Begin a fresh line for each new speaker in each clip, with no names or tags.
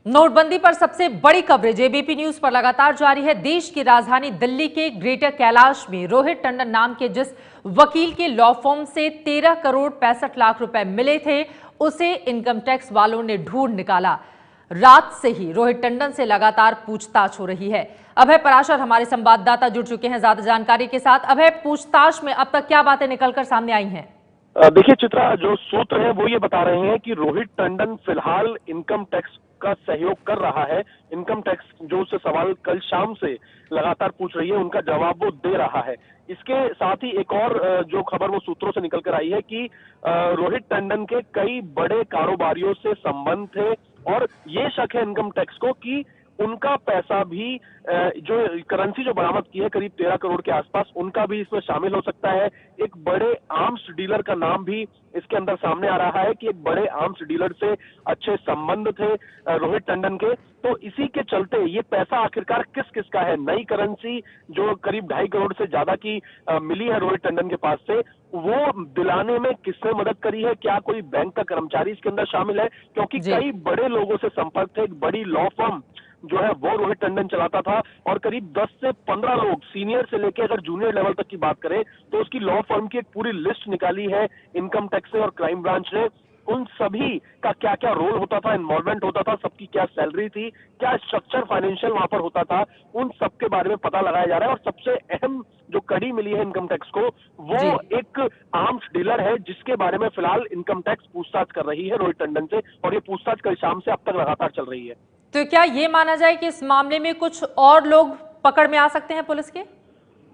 नोटबंदी पर सबसे बड़ी कवरेज एबीपी न्यूज पर लगातार जारी है। देश की राजधानी दिल्ली के ग्रेटर कैलाश में रोहित टंडन नाम के जिस वकील के लॉ फर्म से 13 करोड़ 65 लाख रुपए मिले थे, उसे इनकम टैक्स वालों ने ढूंढ निकाला। रात से ही रोहित टंडन से लगातार पूछताछ हो रही है। अभय पराशर हमारे संवाददाता जुड़ चुके हैं ज्यादा जानकारी के साथ। अभय, पूछताछ में अब तक क्या बातें निकलकर सामने आई हैं?
देखिए चित्रा, जो सूत्र है वो ये बता रहे हैं कि रोहित टंडन फिलहाल इनकम टैक्स का सहयोग कर रहा है। इनकम टैक्स जो उससे सवाल कल शाम से लगातार पूछ रही है, उनका जवाब वो दे रहा है। इसके साथ ही एक और जो खबर वो सूत्रों से निकल कर आई है कि रोहित टंडन के कई बड़े कारोबारियों से संबंध थे और ये शक है इनकम टैक्स को कि उनका पैसा भी जो करेंसी जो बरामद की है करीब 13 करोड़ के आसपास, उनका भी इसमें शामिल हो सकता है। एक बड़े आर्म्स डीलर का नाम भी इसके अंदर सामने आ रहा है कि एक बड़े आर्म्स डीलर से अच्छे संबंध थे रोहित टंडन के। तो इसी के चलते ये पैसा आखिरकार किस किस का है, नई करेंसी जो करीब 2.5 करोड़ से ज्यादा की मिली है रोहित टंडन के पास से, वो दिलाने में किसने मदद करी है? क्या कोई बैंक का कर्मचारी इसके अंदर शामिल है? क्योंकि
जी।
कई बड़े लोगों से संपर्क थे। एक बड़ी लॉ फर्म जो है वो रोहित टंडन चलाता था और करीब 10 से 15 लोग, सीनियर से लेकर अगर जूनियर लेवल तक की बात करें तो उसकी लॉ फर्म की एक पूरी लिस्ट निकाली है इनकम टैक्स से और क्राइम ब्रांच ने। उन सभी का क्या क्या रोल होता था, इन्वॉल्वमेंट होता था, सबकी क्या सैलरी थी, क्या स्ट्रक्चर फाइनेंशियल वहां पर होता था, उन सब के बारे में पता लगाया जा रहा है। और सबसे अहम जो कड़ी मिली है इनकम टैक्स को,
जी।
वो एक आर्म्स डीलर है जिसके बारे में फिलहाल इनकम टैक्स पूछताछ कर रही है रोहित टंडन से, और ये पूछताछ कल शाम से अब तक लगातार चल रही है।
तो क्या ये माना जाए कि इस मामले में कुछ और लोग पकड़ में आ सकते हैं पुलिस के?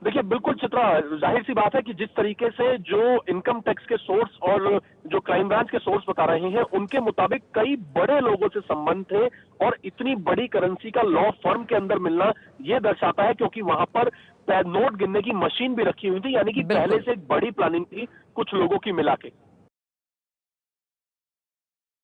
देखिए बिल्कुल चित्रा, जाहिर सी बात है कि जिस तरीके से जो इनकम टैक्स के सोर्स और जो क्राइम ब्रांच के सोर्स बता रहे हैं, उनके मुताबिक कई बड़े लोगों से संबंध थे और इतनी बड़ी करेंसी का लॉ फर्म के अंदर मिलना ये दर्शाता है, क्योंकि वहां पर नोट गिनने की मशीन भी रखी हुई थी, यानी कि पहले
बिल्कुल।
से एक बड़ी प्लानिंग थी कुछ लोगों की मिला के।